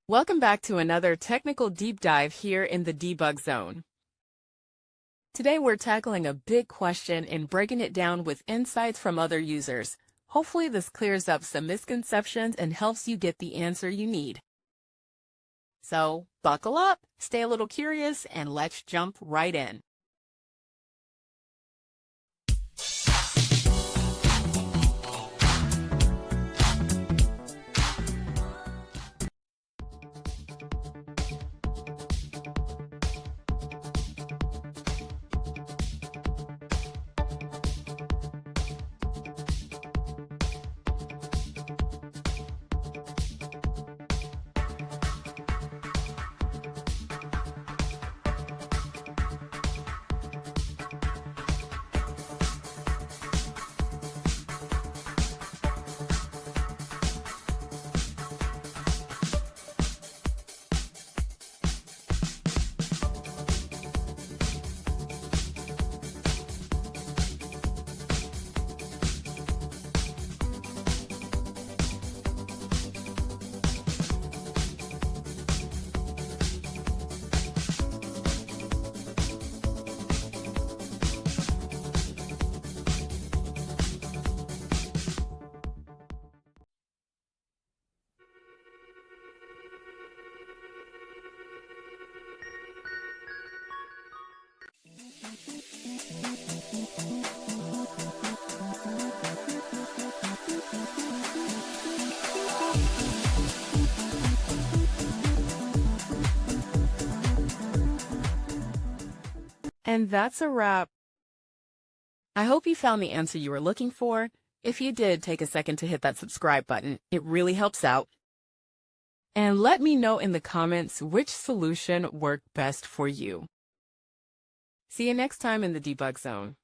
Welcome back to another technical deep dive here in the debug zone. Today we're tackling a big question and breaking it down with insights from other users. Hopefully this clears up some misconceptions and helps you get the answer you need. So buckle up, stay a little curious, and let's jump right in. And that's a wrap. I hope you found the answer you were looking for. If you did, take a second to hit that subscribe button. It really helps out. And let me know in the comments which solution worked best for you. See you next time in the debug zone.